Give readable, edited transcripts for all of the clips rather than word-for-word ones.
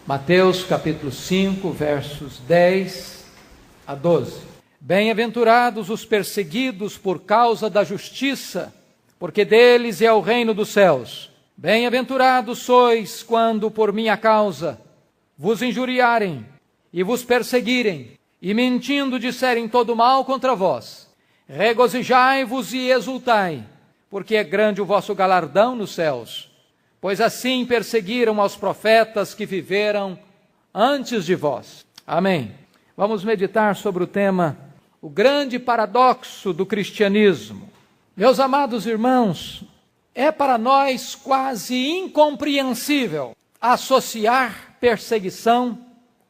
Mateus capítulo 5, versos 10 a 12. Bem-aventurados os perseguidos por causa da justiça, porque deles é o reino dos céus. Bem-aventurados sois quando por minha causa vos injuriarem e vos perseguirem, e mentindo disserem todo mal contra vós. Regozijai-vos e exultai, porque é grande o vosso galardão nos céus, pois assim perseguiram aos profetas que viveram antes de vós. Amém. Vamos meditar sobre o tema, o grande paradoxo do cristianismo. Meus amados irmãos, é para nós quase incompreensível associar perseguição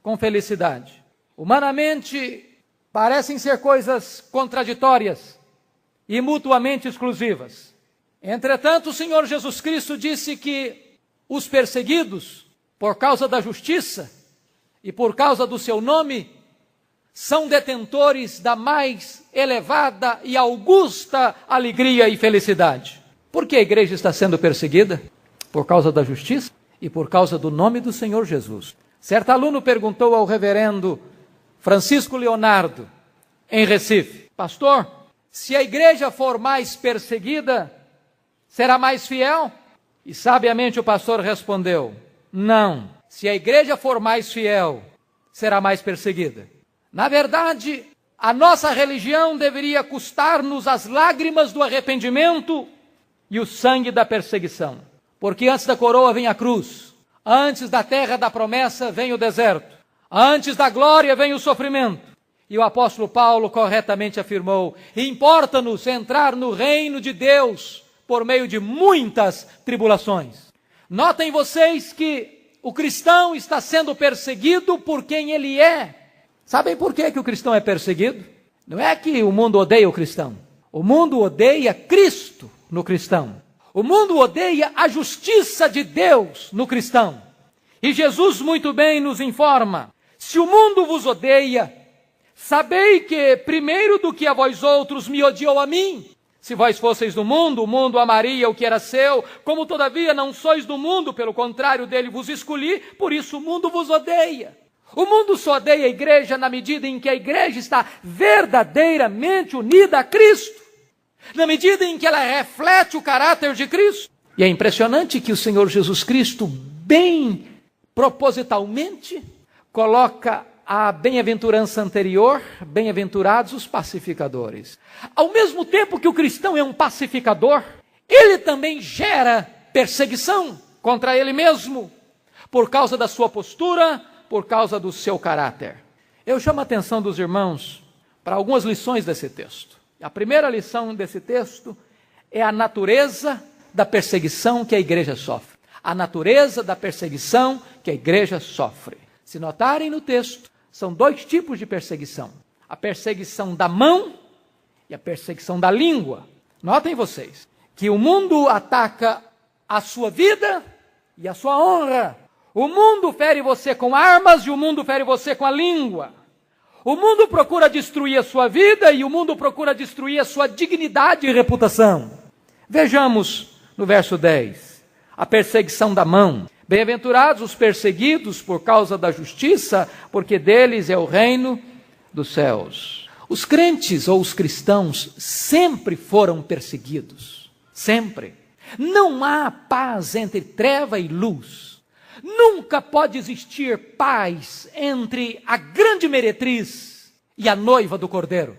com felicidade. Humanamente, parecem ser coisas contraditórias e mutuamente exclusivas. Entretanto, o Senhor Jesus Cristo disse que os perseguidos, por causa da justiça e por causa do seu nome, são detentores da mais elevada e augusta alegria e felicidade. Por que a igreja está sendo perseguida? Por causa da justiça e por causa do nome do Senhor Jesus. Certo aluno perguntou ao reverendo Francisco Leonardo, em Recife: pastor, se a igreja for mais perseguida, será mais fiel? E sabiamente o pastor respondeu: não, se a igreja for mais fiel, será mais perseguida. Na verdade, a nossa religião deveria custar-nos as lágrimas do arrependimento e o sangue da perseguição. Porque antes da coroa vem a cruz, antes da terra da promessa vem o deserto, antes da glória vem o sofrimento. E o apóstolo Paulo corretamente afirmou: importa-nos entrar no reino de Deus por meio de muitas tribulações. Notem vocês que o cristão está sendo perseguido por quem ele é. Sabem por que o cristão é perseguido? Não é que o mundo odeia o cristão. O mundo odeia Cristo no cristão. O mundo odeia a justiça de Deus no cristão. E Jesus muito bem nos informa: se o mundo vos odeia, sabei que primeiro do que a vós outros me odiou a mim. Se vós fosseis do mundo, o mundo amaria o que era seu. Como todavia não sois do mundo, pelo contrário dele vos escolhi, por isso o mundo vos odeia. O mundo só odeia a igreja na medida em que a igreja está verdadeiramente unida a Cristo, na medida em que ela reflete o caráter de Cristo. E é impressionante que o Senhor Jesus Cristo, bem propositalmente, coloca a bem-aventurança anterior: bem-aventurados os pacificadores. Ao mesmo tempo que o cristão é um pacificador, ele também gera perseguição contra ele mesmo, por causa da sua postura, por causa do seu caráter. Eu chamo a atenção dos irmãos para algumas lições desse texto. A primeira lição desse texto é a natureza da perseguição que a igreja sofre. A natureza da perseguição que a igreja sofre. Se notarem no texto, são dois tipos de perseguição: a perseguição da mão e a perseguição da língua. Notem vocês que o mundo ataca a sua vida e a sua honra. O mundo fere você com armas e o mundo fere você com a língua. O mundo procura destruir a sua vida e o mundo procura destruir a sua dignidade e reputação. Vejamos no verso 10, a perseguição da mão. Bem-aventurados os perseguidos por causa da justiça, porque deles é o reino dos céus. Os crentes ou os cristãos sempre foram perseguidos. Sempre. Não há paz entre treva e luz. Nunca pode existir paz entre a grande meretriz e a noiva do Cordeiro.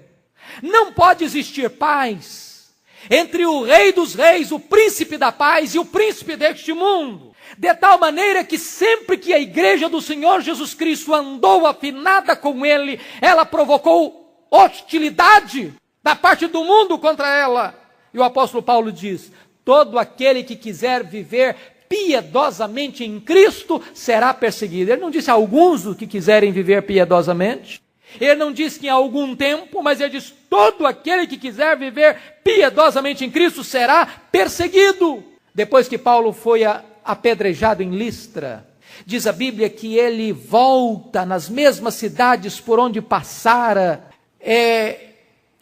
Não pode existir paz entre o Rei dos Reis, o Príncipe da Paz e o Príncipe deste mundo. De tal maneira que sempre que a igreja do Senhor Jesus Cristo andou afinada com ele, ela provocou hostilidade da parte do mundo contra ela. E o apóstolo Paulo diz: todo aquele que quiser viver piedosamente em Cristo será perseguido. Ele não disse alguns dos que quiserem viver piedosamente. Ele não disse que em algum tempo, mas ele diz: todo aquele que quiser viver piedosamente em Cristo será perseguido. Depois que Paulo foi apedrejado em Listra, diz a Bíblia que ele volta nas mesmas cidades por onde passara,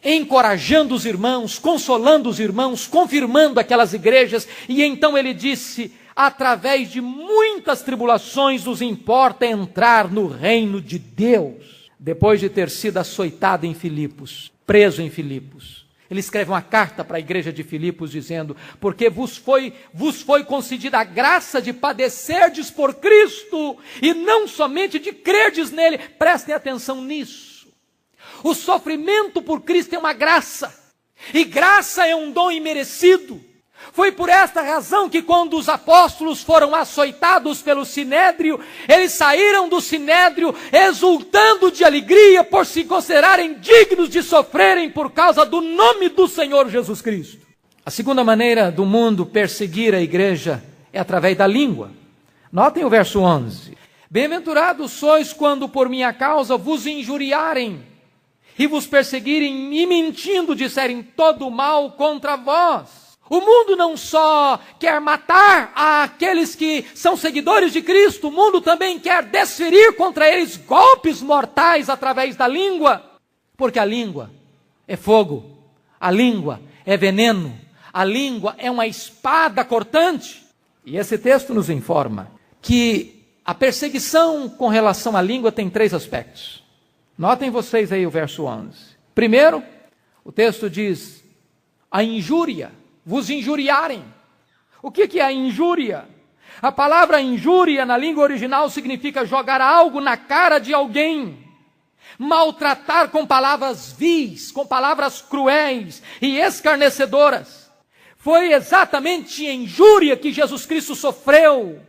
encorajando os irmãos, consolando os irmãos, confirmando aquelas igrejas. E então ele disse: através de muitas tribulações, nos importa entrar no reino de Deus. Depois de ter sido açoitado em Filipos, preso em Filipos, ele escreve uma carta para a igreja de Filipos dizendo: porque vos foi concedida a graça de padecerdes por Cristo, e não somente de crerdes nele. Prestem atenção nisso. O sofrimento por Cristo é uma graça, e graça é um dom imerecido. Foi por esta razão que quando os apóstolos foram açoitados pelo Sinédrio, eles saíram do Sinédrio exultando de alegria por se considerarem dignos de sofrerem por causa do nome do Senhor Jesus Cristo. A segunda maneira do mundo perseguir a igreja é através da língua. Notem o verso 11. Bem-aventurados sois quando por minha causa vos injuriarem e vos perseguirem e mentindo disserem todo mal contra vós. O mundo não só quer matar aqueles que são seguidores de Cristo, o mundo também quer desferir contra eles golpes mortais através da língua, porque a língua é fogo, a língua é veneno, a língua é uma espada cortante. E esse texto nos informa que a perseguição com relação à língua tem 3 aspectos. Notem vocês aí o verso 11. Primeiro, o texto diz: a injúria, vos injuriarem. O que é a injúria? A palavra injúria na língua original significa jogar algo na cara de alguém, maltratar com palavras vis, com palavras cruéis e escarnecedoras. Foi exatamente a injúria que Jesus Cristo sofreu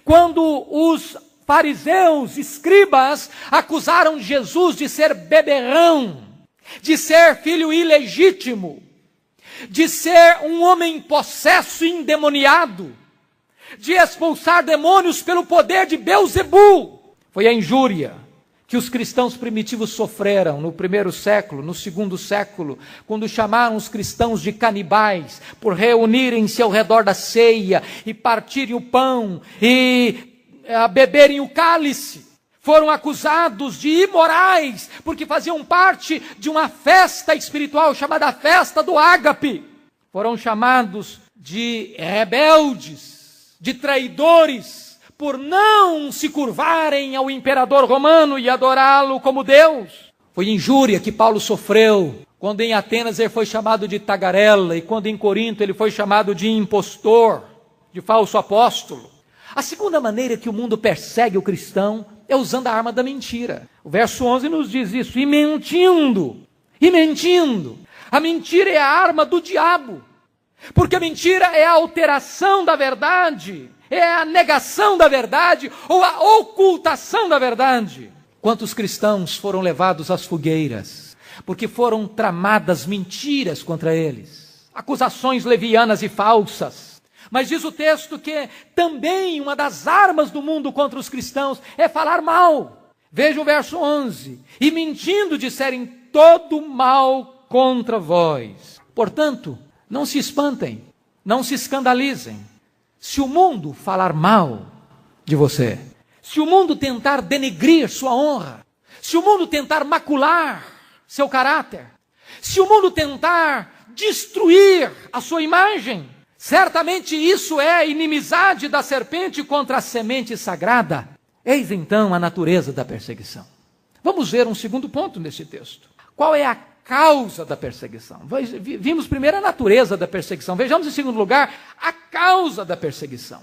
quando os fariseus, escribas, acusaram Jesus de ser beberrão, de ser filho ilegítimo, de ser um homem possesso e endemoniado, de expulsar demônios pelo poder de Belzebu. Foi a injúria que os cristãos primitivos sofreram no 1º século, no 2º século, quando chamaram os cristãos de canibais, por reunirem-se ao redor da ceia, e partirem o pão, e beberem o cálice. Foram acusados de imorais, porque faziam parte de uma festa espiritual chamada festa do ágape. Foram chamados de rebeldes, de traidores, por não se curvarem ao imperador romano e adorá-lo como Deus. Foi injúria que Paulo sofreu, quando em Atenas ele foi chamado de tagarela, e quando em Corinto ele foi chamado de impostor, de falso apóstolo. A segunda maneira que o mundo persegue o cristão é usando a arma da mentira. O verso 11 nos diz isso: e mentindo. A mentira é a arma do diabo, porque a mentira é a alteração da verdade, é a negação da verdade, ou a ocultação da verdade. Quantos cristãos foram levados às fogueiras, porque foram tramadas mentiras contra eles, acusações levianas e falsas. Mas diz o texto que também uma das armas do mundo contra os cristãos é falar mal. Veja o verso 11. E mentindo disserem todo mal contra vós. Portanto, não se espantem, não se escandalizem. Se o mundo falar mal de você, se o mundo tentar denegrir sua honra, se o mundo tentar macular seu caráter, se o mundo tentar destruir a sua imagem, certamente isso é inimizade da serpente contra a semente sagrada. Eis então a natureza da perseguição. Vamos ver um segundo ponto nesse texto. Qual é a causa da perseguição? Vimos primeiro a natureza da perseguição. Vejamos em segundo lugar a causa da perseguição.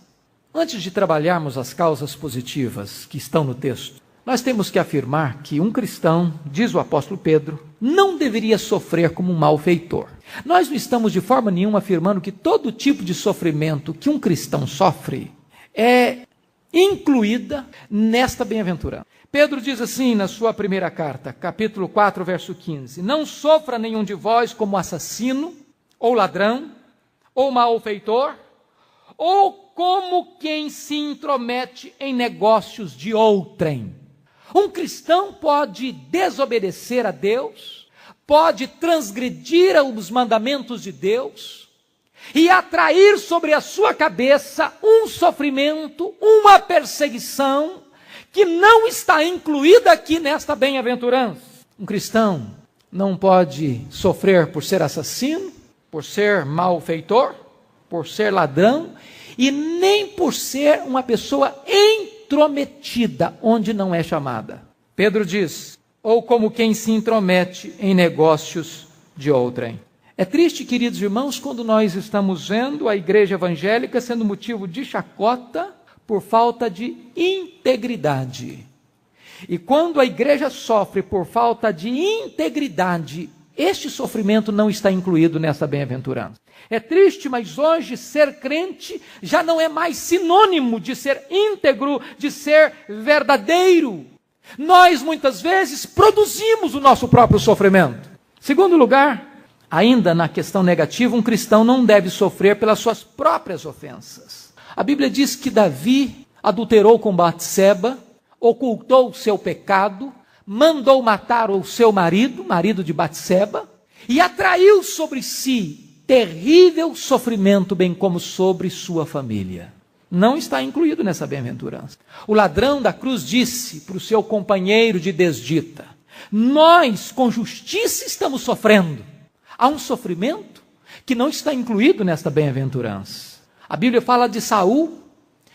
Antes de trabalharmos as causas positivas que estão no texto, nós temos que afirmar que um cristão, diz o apóstolo Pedro, não deveria sofrer como um malfeitor. Nós não estamos de forma nenhuma afirmando que todo tipo de sofrimento que um cristão sofre é incluída nesta bem-aventurança. Pedro diz assim na sua primeira carta, capítulo 4, verso 15: não sofra nenhum de vós como assassino, ou ladrão, ou malfeitor, ou como quem se intromete em negócios de outrem. Um cristão pode desobedecer a Deus, pode transgredir os mandamentos de Deus e atrair sobre a sua cabeça um sofrimento, uma perseguição que não está incluída aqui nesta bem-aventurança. Um cristão não pode sofrer por ser assassino, por ser malfeitor, por ser ladrão e nem por ser uma pessoa intrometida onde não é chamada. Pedro diz, ou como quem se intromete em negócios de outrem. É triste, queridos irmãos, quando nós estamos vendo a igreja evangélica sendo motivo de chacota por falta de integridade. E quando a igreja sofre por falta de integridade, este sofrimento não está incluído nessa bem-aventurança. É triste, mas hoje ser crente já não é mais sinônimo de ser íntegro, de ser verdadeiro. Nós muitas vezes produzimos o nosso próprio sofrimento. Segundo lugar, ainda na questão negativa, um cristão não deve sofrer pelas suas próprias ofensas. A Bíblia diz que Davi adulterou com Batseba, ocultou o seu pecado, mandou matar o seu marido de Batseba, e atraiu sobre si terrível sofrimento, bem como sobre sua família. Não está incluído nessa bem-aventurança. O ladrão da cruz disse para o seu companheiro de desdita, nós com justiça estamos sofrendo. Há um sofrimento que não está incluído nesta bem-aventurança. A Bíblia fala de Saul,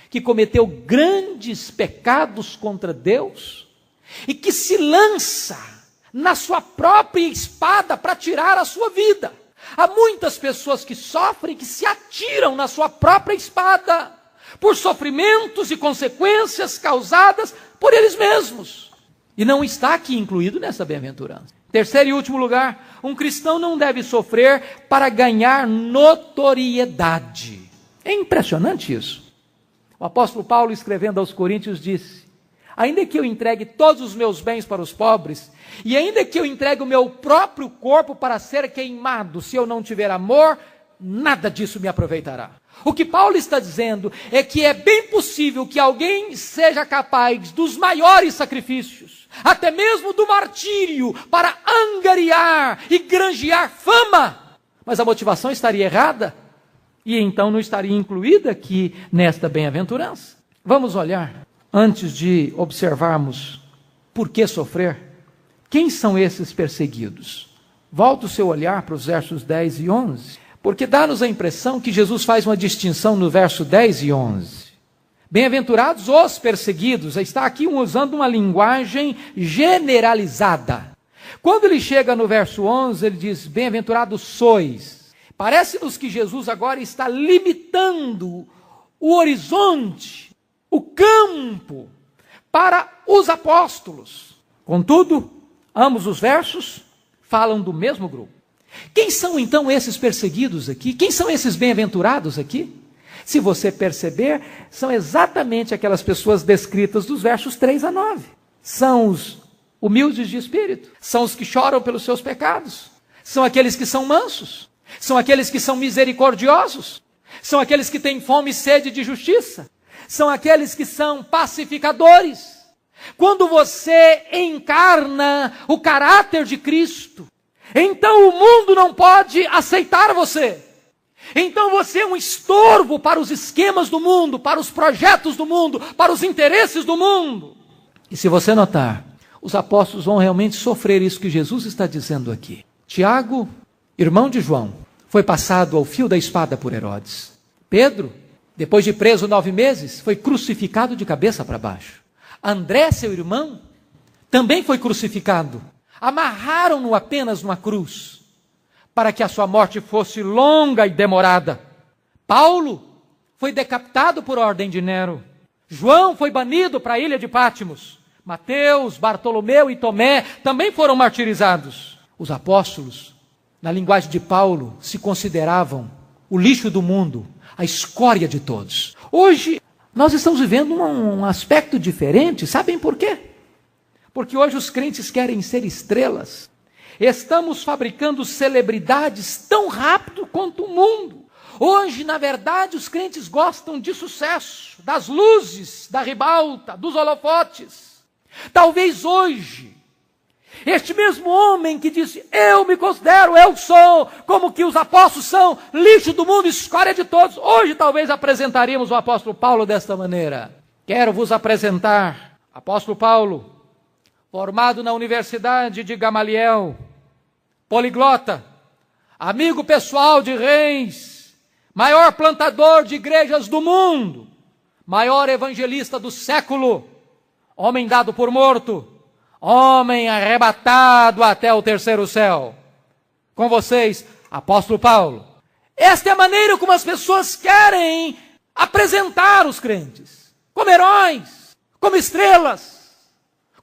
que cometeu grandes pecados contra Deus, e que se lança na sua própria espada para tirar a sua vida. Há muitas pessoas que sofrem, que se atiram na sua própria espada, por sofrimentos e consequências causadas por eles mesmos. E não está aqui incluído nessa bem-aventurança. Terceiro e último lugar, um cristão não deve sofrer para ganhar notoriedade. É impressionante isso. O apóstolo Paulo, escrevendo aos Coríntios, disse, ainda que eu entregue todos os meus bens para os pobres, e ainda que eu entregue o meu próprio corpo para ser queimado, se eu não tiver amor, nada disso me aproveitará. O que Paulo está dizendo é que é bem possível que alguém seja capaz dos maiores sacrifícios, até mesmo do martírio, para angariar e granjear fama, mas a motivação estaria errada, e então não estaria incluída aqui nesta bem-aventurança. Vamos olhar, antes de observarmos por que sofrer, quem são esses perseguidos? Volta o seu olhar para os versos 10 e 11, porque dá-nos a impressão que Jesus faz uma distinção no verso 10 e 11. Bem-aventurados os perseguidos, está aqui usando uma linguagem generalizada. Quando ele chega no verso 11, ele diz, bem-aventurados sois. Parece-nos que Jesus agora está limitando o horizonte, o campo, para os apóstolos. Contudo, ambos os versos falam do mesmo grupo. Quem são então esses perseguidos aqui? Quem são esses bem-aventurados aqui? Se você perceber, são exatamente aquelas pessoas descritas dos versos 3 a 9. São os humildes de espírito, são os que choram pelos seus pecados, são aqueles que são mansos, são aqueles que são misericordiosos, são aqueles que têm fome e sede de justiça, são aqueles que são pacificadores. Quando você encarna o caráter de Cristo, então o mundo não pode aceitar você. Então você é um estorvo para os esquemas do mundo, para os projetos do mundo, para os interesses do mundo. E se você notar, os apóstolos vão realmente sofrer isso que Jesus está dizendo aqui. Tiago, irmão de João, foi passado ao fio da espada por Herodes. Pedro, depois de preso 9 meses, foi crucificado de cabeça para baixo. André, seu irmão, também foi crucificado. Amarraram-no apenas numa cruz, para que a sua morte fosse longa e demorada. Paulo foi decapitado por ordem de Nero. João foi banido para a ilha de Pátimos. Mateus, Bartolomeu e Tomé também foram martirizados. Os apóstolos, na linguagem de Paulo, se consideravam o lixo do mundo, a escória de todos. Hoje, nós estamos vivendo um aspecto diferente. Sabem por quê? Porque hoje os crentes querem ser estrelas. Estamos fabricando celebridades tão rápido quanto o mundo. Hoje, na verdade, os crentes gostam de sucesso, das luzes, da ribalta, dos holofotes. Talvez hoje, este mesmo homem que disse, eu me considero, eu sou, como que os apóstolos são, lixo do mundo, escória de todos. Hoje talvez apresentaríamos o apóstolo Paulo desta maneira. Quero vos apresentar, apóstolo Paulo, formado na Universidade de Gamaliel, poliglota, amigo pessoal de reis, maior plantador de igrejas do mundo, maior evangelista do século, homem dado por morto, homem arrebatado até o terceiro céu. Com vocês, apóstolo Paulo. Esta é a maneira como as pessoas querem apresentar os crentes, como heróis, como estrelas,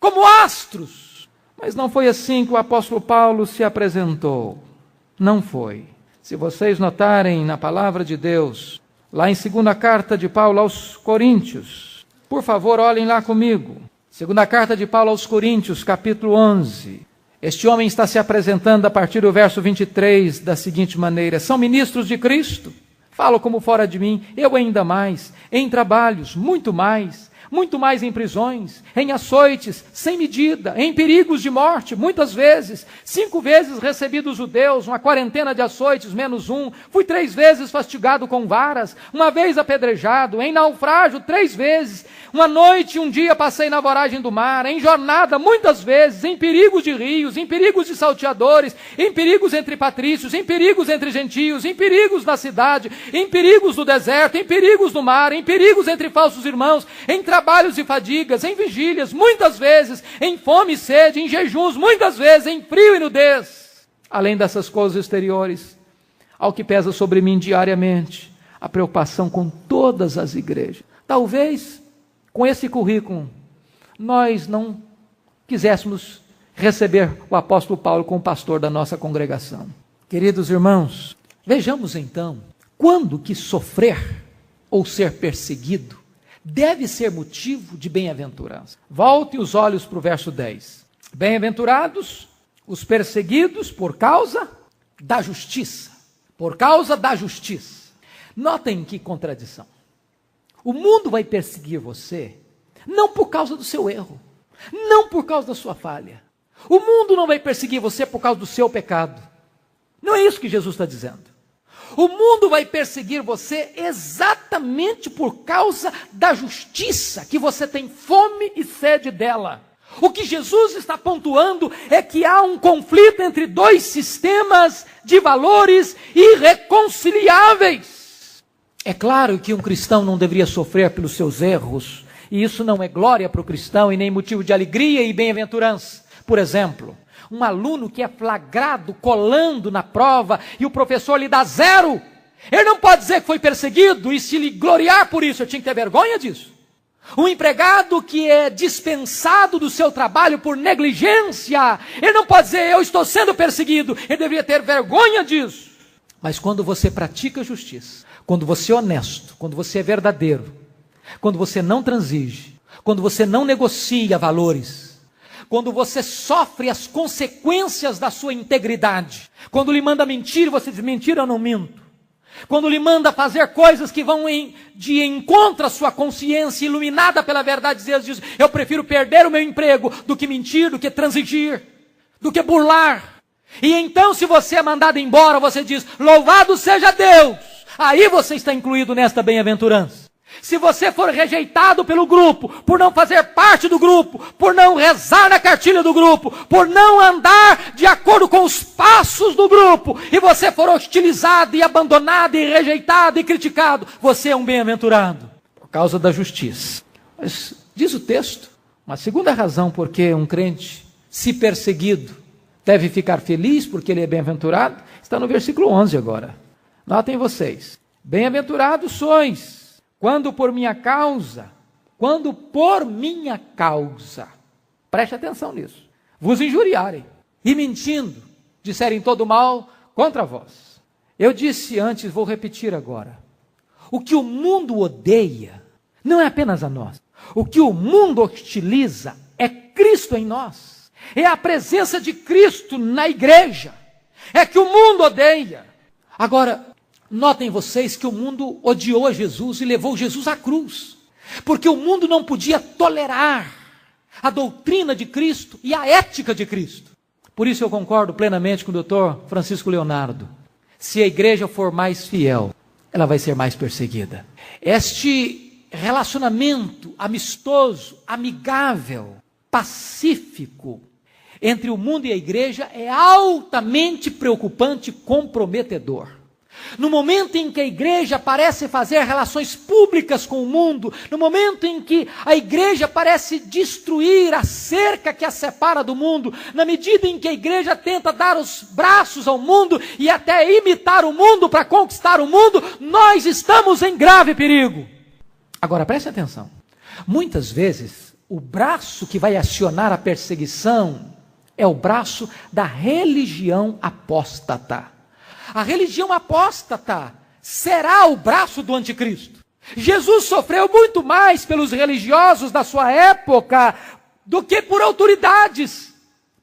como astros. Mas não foi assim que o apóstolo Paulo se apresentou. Não foi. Se vocês notarem na palavra de Deus, lá em 2ª carta de Paulo aos Coríntios, por favor, olhem lá comigo. 2ª carta de Paulo aos Coríntios, capítulo 11. Este homem está se apresentando a partir do verso 23 da seguinte maneira: são ministros de Cristo, falo como fora de mim, eu ainda mais, em trabalhos, muito mais em prisões, em açoites, sem medida, em perigos de morte, muitas vezes, 5 vezes recebi dos judeus, uma quarentena de açoites, menos um, fui 3 vezes fastigado com varas, 1 vez apedrejado, em naufrágio 3 vezes, 1 noite e 1 dia passei na voragem do mar, em jornada muitas vezes, em perigos de rios, em perigos de salteadores, em perigos entre patrícios, em perigos entre gentios, em perigos na cidade, em perigos no deserto, em perigos no mar, em perigos entre falsos irmãos, em trabalhos e fadigas, em vigílias, muitas vezes, em fome e sede, em jejuns, muitas vezes, em frio e nudez. Além dessas coisas exteriores, ao que pesa sobre mim diariamente, a preocupação com todas as igrejas. Talvez, com esse currículo, nós não quiséssemos receber o apóstolo Paulo como pastor da nossa congregação. Queridos irmãos, vejamos então, quando que sofrer ou ser perseguido deve ser motivo de bem-aventurança. Volte os olhos para o verso 10. Bem-aventurados os perseguidos por causa da justiça. Por causa da justiça. Notem que contradição. O mundo vai perseguir você não por causa do seu erro, não por causa da sua falha. O mundo não vai perseguir você por causa do seu pecado. Não é isso que Jesus está dizendo. O mundo vai perseguir você exatamente por causa da justiça, que você tem fome e sede dela. O que Jesus está pontuando é que há um conflito entre 2 sistemas de valores irreconciliáveis. É claro que um cristão não deveria sofrer pelos seus erros, e isso não é glória para o cristão e nem motivo de alegria e bem-aventurança. Por exemplo, um aluno que é flagrado colando na prova e o professor lhe dá 0, ele não pode dizer que foi perseguido e se lhe gloriar por isso, eu tinha que ter vergonha disso. Um empregado que é dispensado do seu trabalho por negligência, ele não pode dizer eu estou sendo perseguido, ele deveria ter vergonha disso. Mas quando você pratica justiça, quando você é honesto, quando você é verdadeiro, quando você não transige, quando você não negocia valores, quando você sofre as consequências da sua integridade, quando lhe manda mentir, você diz mentira, eu não minto. Quando lhe manda fazer coisas que vão de encontro à sua consciência, iluminada pela verdade, diz, eu prefiro perder o meu emprego do que mentir, do que transigir, do que burlar. E então, se você é mandado embora, você diz, louvado seja Deus. Aí você está incluído nesta bem-aventurança. Se você for rejeitado pelo grupo, por não fazer parte do grupo, por não rezar na cartilha do grupo, por não andar de acordo com os passos do grupo, e você for hostilizado e abandonado e rejeitado e criticado, você é um bem-aventurado, por causa da justiça. Mas diz o texto, uma segunda razão porque um crente, se perseguido, deve ficar feliz porque ele é bem-aventurado, está no versículo 11 agora. Notem vocês, bem-aventurados sois, quando por minha causa, preste atenção nisso, vos injuriarem e mentindo, disserem todo mal contra vós. Eu disse antes, vou repetir agora. O que o mundo odeia não é apenas a nós. O que o mundo hostiliza é Cristo em nós. É a presença de Cristo na igreja. É que o mundo odeia. Agora, notem vocês que o mundo odiou a Jesus e levou Jesus à cruz, porque o mundo não podia tolerar a doutrina de Cristo e a ética de Cristo. Por isso eu concordo plenamente com o Dr. Francisco Leonardo. Se a igreja for mais fiel, ela vai ser mais perseguida. Este relacionamento amistoso, amigável, pacífico entre o mundo e a igreja é altamente preocupante e comprometedor. No momento em que a igreja parece fazer relações públicas com o mundo, no momento em que a igreja parece destruir a cerca que a separa do mundo, na medida em que a igreja tenta dar os braços ao mundo e até imitar o mundo para conquistar o mundo, nós estamos em grave perigo. Agora preste atenção, muitas vezes o braço que vai acionar a perseguição é o braço da religião apóstata. A religião apóstata será o braço do anticristo. Jesus sofreu muito mais pelos religiosos da sua época do que por autoridades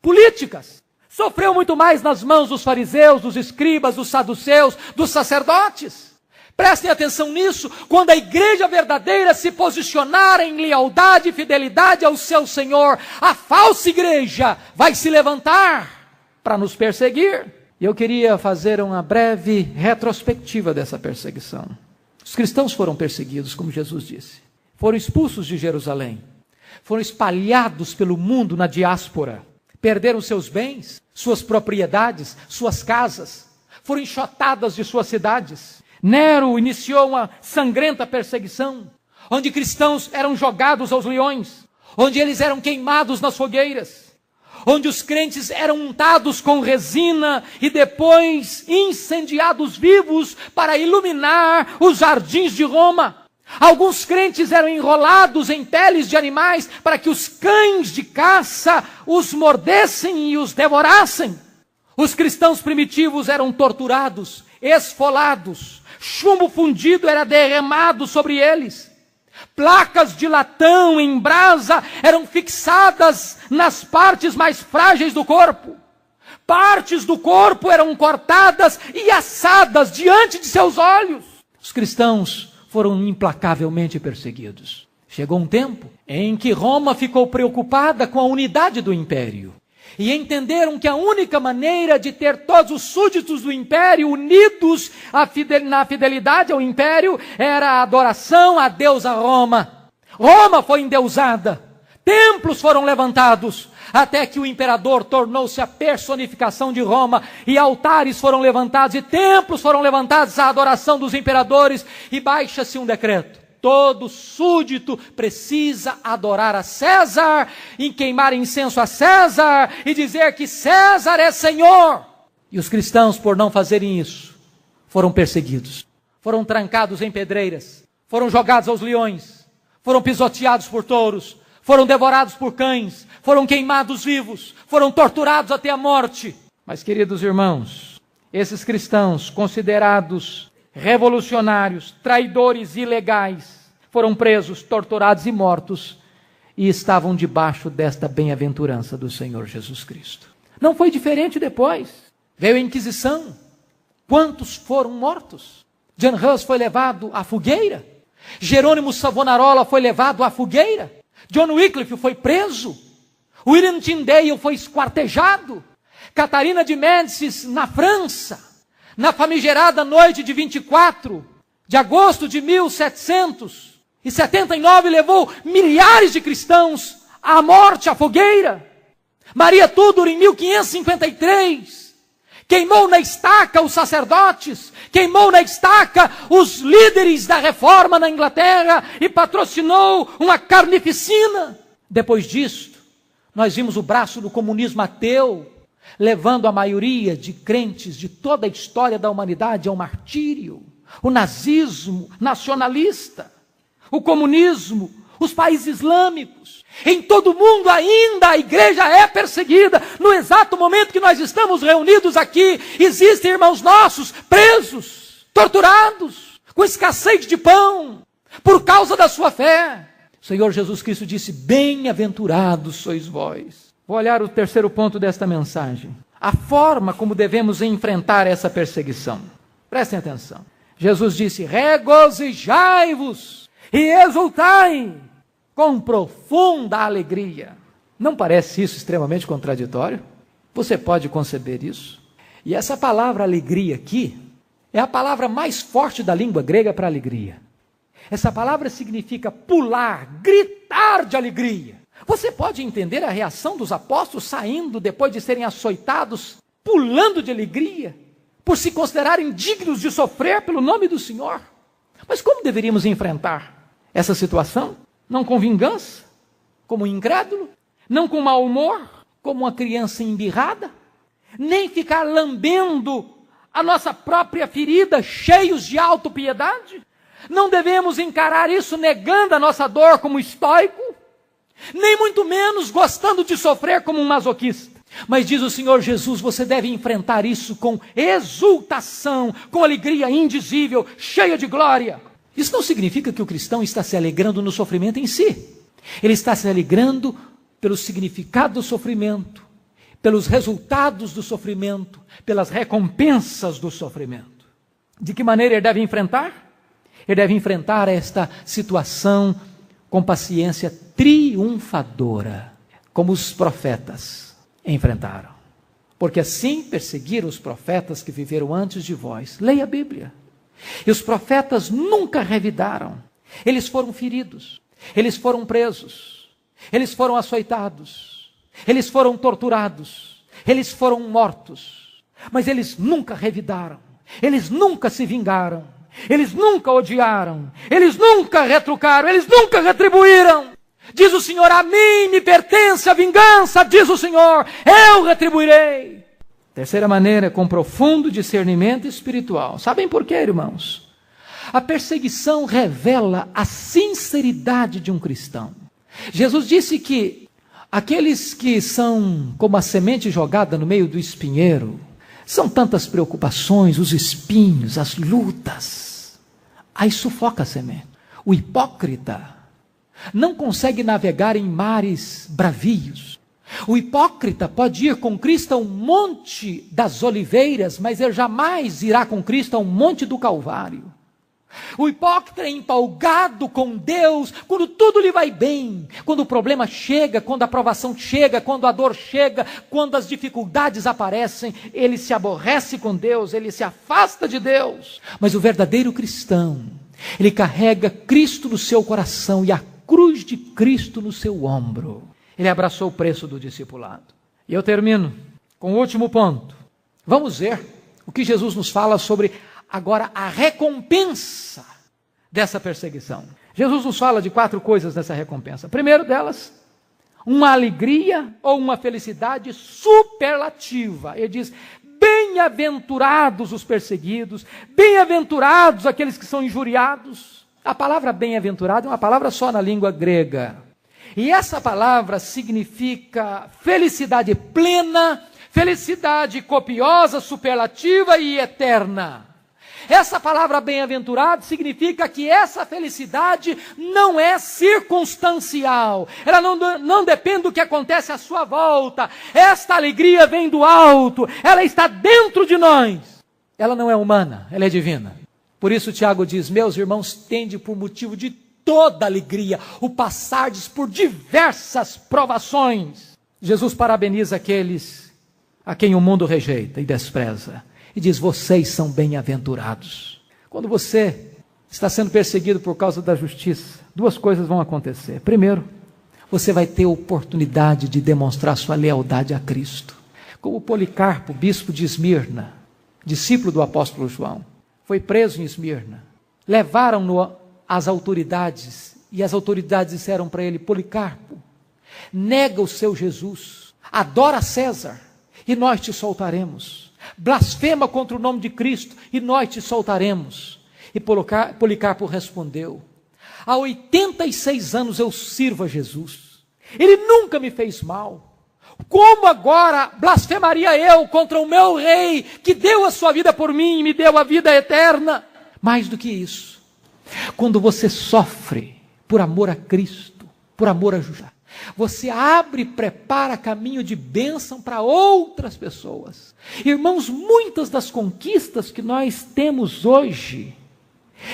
políticas. Sofreu muito mais nas mãos dos fariseus, dos escribas, dos saduceus, dos sacerdotes. Prestem atenção nisso, quando a igreja verdadeira se posicionar em lealdade e fidelidade ao seu Senhor, a falsa igreja vai se levantar para nos perseguir. E eu queria fazer uma breve retrospectiva dessa perseguição. Os cristãos foram perseguidos, como Jesus disse. Foram expulsos de Jerusalém. Foram espalhados pelo mundo na diáspora. Perderam seus bens, suas propriedades, suas casas. Foram enxotadas de suas cidades. Nero iniciou uma sangrenta perseguição, onde cristãos eram jogados aos leões, onde eles eram queimados nas fogueiras, onde os crentes eram untados com resina e depois incendiados vivos para iluminar os jardins de Roma. Alguns crentes eram enrolados em peles de animais para que os cães de caça os mordessem e os devorassem. Os cristãos primitivos eram torturados, esfolados, chumbo fundido era derramado sobre eles. Placas de latão em brasa eram fixadas nas partes mais frágeis do corpo. Partes do corpo eram cortadas e assadas diante de seus olhos. Os cristãos foram implacavelmente perseguidos. Chegou um tempo em que Roma ficou preocupada com a unidade do império. E entenderam que a única maneira de ter todos os súditos do império unidos na fidelidade ao império era a adoração a deusa Roma. Roma foi endeusada, templos foram levantados, até que o imperador tornou-se a personificação de Roma, e altares foram levantados, e templos foram levantados à adoração dos imperadores, e baixa-se um decreto. Todo súdito precisa adorar a César, e queimar incenso a César, e dizer que César é Senhor. E os cristãos, por não fazerem isso, foram perseguidos. Foram trancados em pedreiras, foram jogados aos leões, foram pisoteados por touros, foram devorados por cães, foram queimados vivos, foram torturados até a morte. Mas, queridos irmãos, esses cristãos considerados revolucionários, traidores ilegais, foram presos, torturados e mortos, e estavam debaixo desta bem-aventurança do Senhor Jesus Cristo. Não foi diferente depois. Veio a Inquisição. Quantos foram mortos? Jan Hus foi levado à fogueira. Jerônimo Savonarola foi levado à fogueira. John Wycliffe foi preso. William Tyndale foi esquartejado. Catarina de Médicis na França, na famigerada noite de 24 de agosto de 1779, levou milhares de cristãos à morte, à fogueira. Maria Tudor, em 1553, queimou na estaca os sacerdotes, queimou na estaca os líderes da reforma na Inglaterra e patrocinou uma carnificina. Depois disto, nós vimos o braço do comunismo ateu, levando a maioria de crentes de toda a história da humanidade ao martírio. O nazismo nacionalista, o comunismo, os países islâmicos. Em todo o mundo ainda a igreja é perseguida. No exato momento que nós estamos reunidos aqui, existem irmãos nossos presos, torturados, com escassez de pão, por causa da sua fé. O Senhor Jesus Cristo disse: bem-aventurados sois vós. Vou olhar o terceiro ponto desta mensagem. A forma como devemos enfrentar essa perseguição. Prestem atenção. Jesus disse: regozijai-vos e exultai com profunda alegria. Não parece isso extremamente contraditório? Você pode conceber isso? E essa palavra alegria aqui é a palavra mais forte da língua grega para alegria. Essa palavra significa pular, gritar de alegria. Você pode entender a reação dos apóstolos saindo depois de serem açoitados, pulando de alegria, por se considerarem dignos de sofrer pelo nome do Senhor. Mas como deveríamos enfrentar essa situação? Não com vingança, como um incrédulo, não com mau humor, como uma criança embirrada, nem ficar lambendo a nossa própria ferida, cheios de autopiedade. Não devemos encarar isso negando a nossa dor como estoico, nem muito menos gostando de sofrer como um masoquista. Mas diz o Senhor Jesus, você deve enfrentar isso com exultação, com alegria indizível, cheia de glória. Isso não significa que o cristão está se alegrando no sofrimento em si. Ele está se alegrando pelo significado do sofrimento, pelos resultados do sofrimento, pelas recompensas do sofrimento. De que maneira ele deve enfrentar? Ele deve enfrentar esta situação com paciência triunfadora, como os profetas enfrentaram. Porque assim perseguiram os profetas que viveram antes de vós. Leia a Bíblia. E os profetas nunca revidaram. Eles foram feridos, eles foram presos, eles foram açoitados, eles foram torturados, eles foram mortos. Mas eles nunca revidaram, eles nunca se vingaram, eles nunca odiaram, eles nunca retrucaram, eles nunca retribuíram. Diz o Senhor, a mim me pertence a vingança, diz o Senhor, eu retribuirei. Terceira maneira, com profundo discernimento espiritual. Sabem por quê, irmãos? A perseguição revela a sinceridade de um cristão. Jesus disse que aqueles que são como a semente jogada no meio do espinheiro, são tantas preocupações, os espinhos, as lutas, aí sufoca a semente. O hipócrita não consegue navegar em mares bravios. O hipócrita pode ir com Cristo ao monte das oliveiras, mas ele jamais irá com Cristo ao monte do Calvário. O hipócrita é empolgado com Deus quando tudo lhe vai bem, quando o problema chega, quando a provação chega, quando a dor chega, quando as dificuldades aparecem, ele se aborrece com Deus, ele se afasta de Deus. Mas o verdadeiro cristão, ele carrega Cristo no seu coração e a cruz de Cristo no seu ombro. Ele abraçou o preço do discipulado. E eu termino com o último ponto. Vamos ver o que Jesus nos fala sobre agora a recompensa dessa perseguição. Jesus nos fala de 4 coisas dessa recompensa. Primeiro delas, uma alegria ou uma felicidade superlativa. Ele diz, bem-aventurados os perseguidos, bem-aventurados aqueles que são injuriados. A palavra bem-aventurado é uma palavra só na língua grega. E essa palavra significa felicidade plena, felicidade copiosa, superlativa e eterna. Essa palavra bem-aventurado significa que essa felicidade não é circunstancial. Ela não depende do que acontece à sua volta. Esta alegria vem do alto. Ela está dentro de nós. Ela não é humana, ela é divina. Por isso Tiago diz, meus irmãos, tende por motivo de toda alegria o passardes por diversas provações. Jesus parabeniza aqueles a quem o mundo rejeita e despreza. E diz, vocês são bem-aventurados. Quando você está sendo perseguido por causa da justiça, 2 coisas vão acontecer. Primeiro, você vai ter oportunidade de demonstrar sua lealdade a Cristo. Como Policarpo, bispo de Esmirna, discípulo do apóstolo João, foi preso em Esmirna. Levaram-no às autoridades, e as autoridades disseram para ele, Policarpo, nega o seu Jesus, adora César, e nós te soltaremos. Blasfema contra o nome de Cristo, e nós te soltaremos. E Policarpo respondeu, há 86 anos eu sirvo a Jesus, ele nunca me fez mal, como agora blasfemaria eu contra o meu rei, que deu a sua vida por mim e me deu a vida eterna? Mais do que isso, quando você sofre por amor a Cristo, por amor a justiça, você abre e prepara caminho de bênção para outras pessoas. Irmãos, muitas das conquistas que nós temos hoje,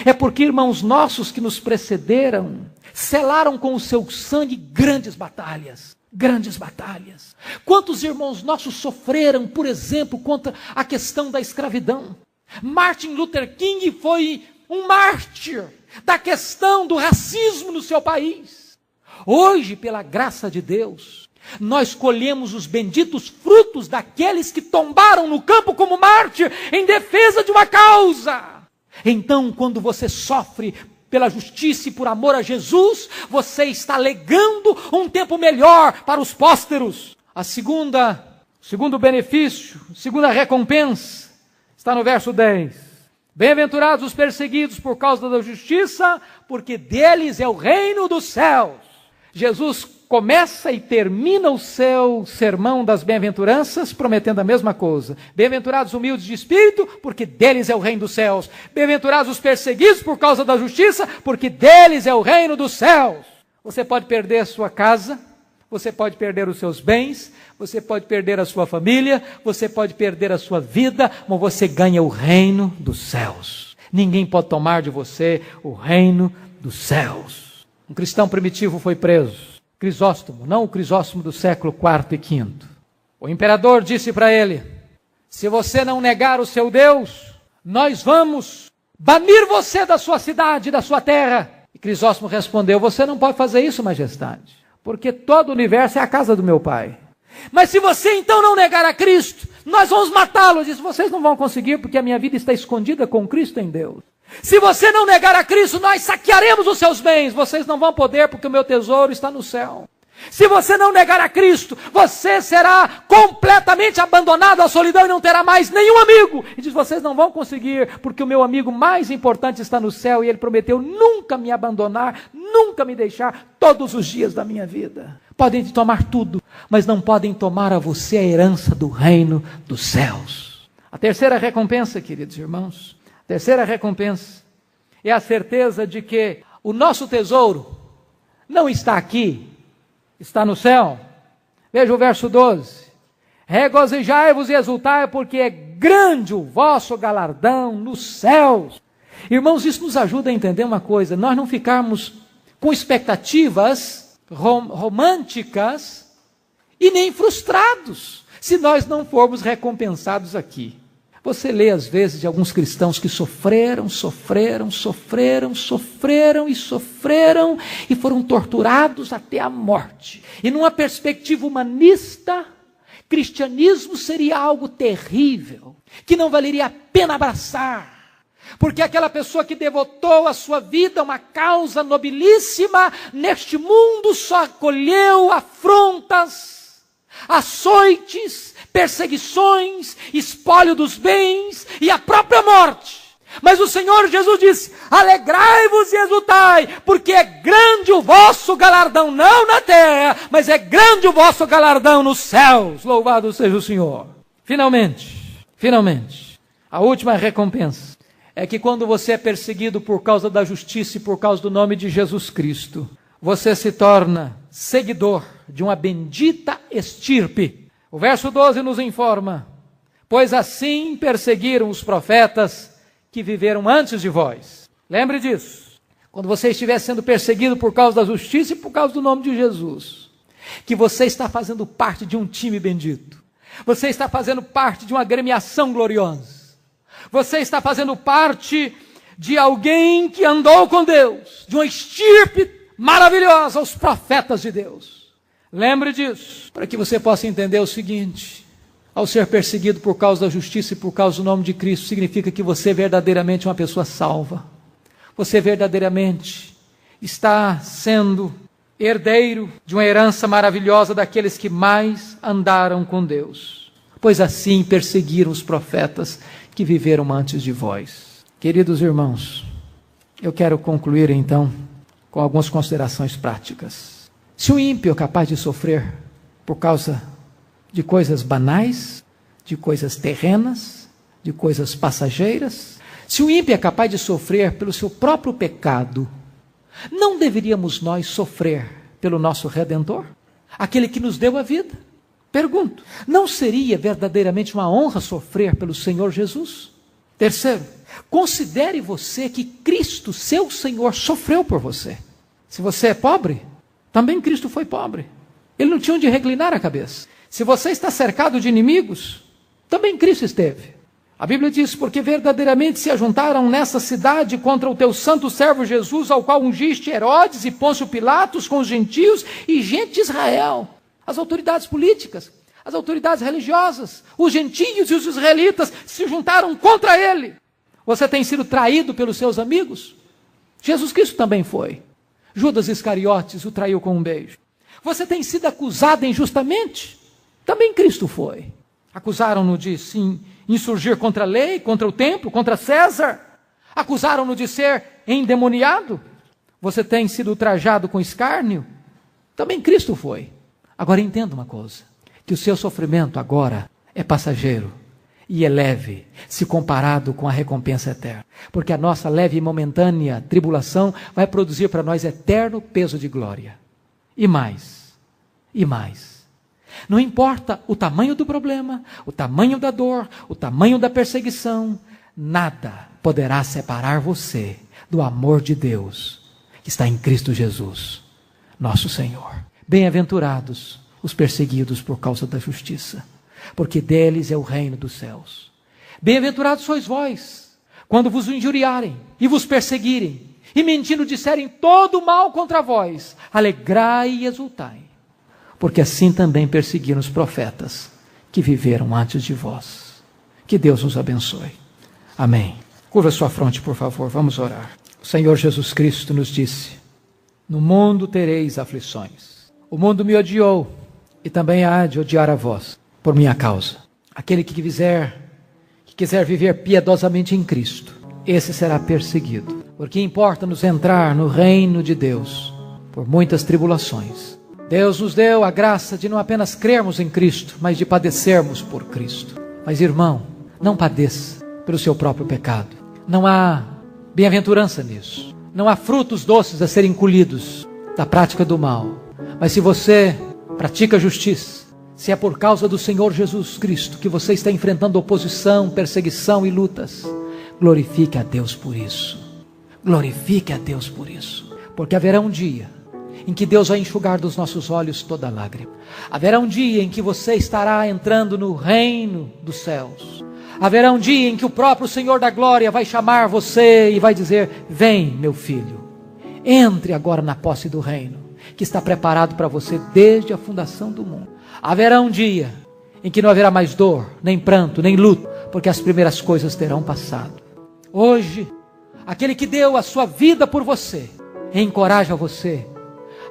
é porque irmãos nossos que nos precederam, selaram com o seu sangue grandes batalhas. Grandes batalhas. Quantos irmãos nossos sofreram, por exemplo, contra a questão da escravidão? Martin Luther King foi um mártir da questão do racismo no seu país. Hoje, pela graça de Deus, Nós colhemos os benditos frutos daqueles que tombaram no campo como mártir em defesa de uma causa. Então, quando você sofre pela justiça e por amor a Jesus, você está legando um tempo melhor para os pósteros. O segundo benefício, segunda recompensa, está no verso 10. Bem-aventurados os perseguidos por causa da justiça, porque deles é o reino dos céus. Jesus começa e termina o seu sermão das bem-aventuranças prometendo a mesma coisa. Bem-aventurados os humildes de espírito, porque deles é o reino dos céus. Bem-aventurados os perseguidos por causa da justiça, porque deles é o reino dos céus. Você pode perder a sua casa, você pode perder os seus bens, você pode perder a sua família, você pode perder a sua vida, mas você ganha o reino dos céus. Ninguém pode tomar de você o reino dos céus. Um cristão primitivo foi preso. Crisóstomo, não o Crisóstomo do século IV e V. O imperador disse para ele: se você não negar o seu Deus, nós vamos banir você da sua cidade, da sua terra. E Crisóstomo respondeu: você não pode fazer isso, majestade, porque todo o universo é a casa do meu pai. Mas se você então não negar a Cristo, nós vamos matá-lo. Ele disse: vocês não vão conseguir, porque a minha vida está escondida com Cristo em Deus. Se você não negar a Cristo, nós saquearemos os seus bens. Vocês não vão poder, porque o meu tesouro está no céu. Se você não negar a Cristo, você será completamente abandonado à solidão e não terá mais nenhum amigo. E diz: vocês não vão conseguir, porque o meu amigo mais importante está no céu, e ele prometeu nunca me abandonar, nunca me deixar todos os dias da minha vida. Podem te tomar tudo, mas não podem tomar a você a herança do reino dos céus. A terceira recompensa, queridos irmãos, terceira recompensa é a certeza de que o nosso tesouro não está aqui, está no céu. Veja o verso 12. Regozijai-vos e exultai, porque é grande o vosso galardão nos céus. Irmãos, isso nos ajuda a entender uma coisa: nós não ficarmos com expectativas românticas e nem frustrados se nós não formos recompensados aqui. Você lê às vezes de alguns cristãos que sofreram e foram torturados até a morte. E numa perspectiva humanista, cristianismo seria algo terrível, que não valeria a pena abraçar. Porque aquela pessoa que devotou a sua vida a uma causa nobilíssima, neste mundo só colheu afrontas, açoites, perseguições, espólio dos bens e a própria morte. Mas o Senhor Jesus disse: alegrai-vos e exultai, porque é grande o vosso galardão, não na terra, mas é grande o vosso galardão nos céus. Louvado seja o Senhor. Finalmente, a última recompensa é que quando você é perseguido por causa da justiça e por causa do nome de Jesus Cristo, você se torna seguidor de uma bendita estirpe. O verso 12 nos informa: pois assim perseguiram os profetas que viveram antes de vós. Lembre disso. Quando você estiver sendo perseguido por causa da justiça e por causa do nome de Jesus, que você está fazendo parte de um time bendito. Você está fazendo parte de uma agremiação gloriosa. Você está fazendo parte de alguém que andou com Deus, de uma estirpe maravilhosa, os profetas de Deus. Lembre disso, para que você possa entender o seguinte: ao ser perseguido por causa da justiça e por causa do nome de Cristo, significa que você verdadeiramente é uma pessoa salva. Você verdadeiramente está sendo herdeiro de uma herança maravilhosa daqueles que mais andaram com Deus. Pois assim perseguiram os profetas que viveram antes de vós. Queridos irmãos, eu quero concluir então com algumas considerações práticas. Se o ímpio é capaz de sofrer por causa de coisas banais, de coisas terrenas, de coisas passageiras, se o ímpio é capaz de sofrer pelo seu próprio pecado, não deveríamos nós sofrer pelo nosso Redentor? Aquele que nos deu a vida? Pergunto, não seria verdadeiramente uma honra sofrer pelo Senhor Jesus? Terceiro, considere você que Cristo, seu Senhor, sofreu por você. Se você é pobre, também Cristo foi pobre. Ele não tinha onde reclinar a cabeça. Se você está cercado de inimigos, também Cristo esteve. A Bíblia diz: porque verdadeiramente se ajuntaram nessa cidade contra o teu santo servo Jesus, ao qual ungiste Herodes e Pôncio Pilatos com os gentios e gente de Israel. as autoridades políticas, as autoridades religiosas, os gentios e os israelitas se juntaram contra ele. Você tem sido traído pelos seus amigos? Jesus Cristo também foi. Judas Iscariotes o traiu com um beijo. Você tem sido acusado injustamente? Também Cristo foi. Acusaram-no de se insurgir contra a lei, contra o templo, contra César. Acusaram-no de ser endemoniado. Você tem sido ultrajado com escárnio? Também Cristo foi. Agora entenda uma coisa, que o seu sofrimento agora é passageiro e é leve, se comparado com a recompensa eterna. Porque a nossa leve e momentânea tribulação vai produzir para nós eterno peso de glória. E mais, e mais. Não importa o tamanho do problema, o tamanho da dor, o tamanho da perseguição, nada poderá separar você do amor de Deus que está em Cristo Jesus, nosso Senhor. Bem-aventurados os perseguidos por causa da justiça, porque deles é o reino dos céus. Bem-aventurados sois vós, quando vos injuriarem e vos perseguirem, e mentindo disserem todo mal contra vós, alegrai e exultai, porque assim também perseguiram os profetas que viveram antes de vós. Que Deus nos abençoe. Amém. Curva sua fronte, por favor, vamos orar. O Senhor Jesus Cristo nos disse: no mundo tereis aflições. O mundo me odiou e também há de odiar a vós, por minha causa. Aquele que quiser viver piedosamente em Cristo, esse será perseguido. Porque importa-nos entrar no reino de Deus por muitas tribulações. Deus nos deu a graça de não apenas crermos em Cristo, mas de padecermos por Cristo. Mas irmão, não padeça pelo seu próprio pecado. Não há bem-aventurança nisso. Não há frutos doces a serem colhidos da prática do mal. Mas se você pratica justiça, se é por causa do Senhor Jesus Cristo que você está enfrentando oposição, perseguição e lutas, glorifique a Deus por isso. Glorifique a Deus por isso. Porque haverá um dia em que Deus vai enxugar dos nossos olhos toda lágrima. Haverá um dia em que você estará entrando no reino dos céus. Haverá um dia em que o próprio Senhor da glória vai chamar você e vai dizer: vem, meu filho, entre agora na posse do reino que está preparado para você desde a fundação do mundo. Haverá um dia em que não haverá mais dor, nem pranto, nem luto, porque as primeiras coisas terão passado. Hoje, aquele que deu a sua vida por você, encoraja você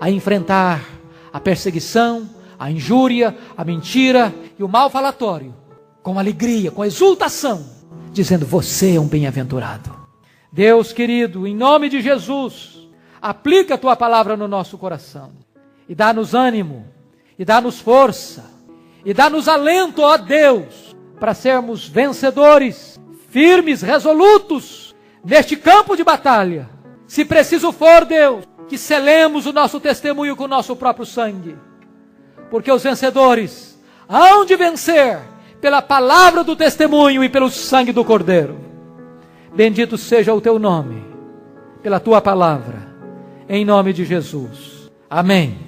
a enfrentar a perseguição, a injúria, a mentira e o mal falatório, com alegria, com exultação, dizendo: você é um bem-aventurado. Deus querido, em nome de Jesus, aplica a tua palavra no nosso coração e dá-nos ânimo, e dá-nos força, e dá-nos alento, ó Deus, para sermos vencedores, firmes, resolutos, neste campo de batalha. Se preciso for, Deus, que selemos o nosso testemunho com o nosso próprio sangue, porque os vencedores hão de vencer pela palavra do testemunho e pelo sangue do Cordeiro. Bendito seja o teu nome, pela tua palavra, em nome de Jesus. Amém.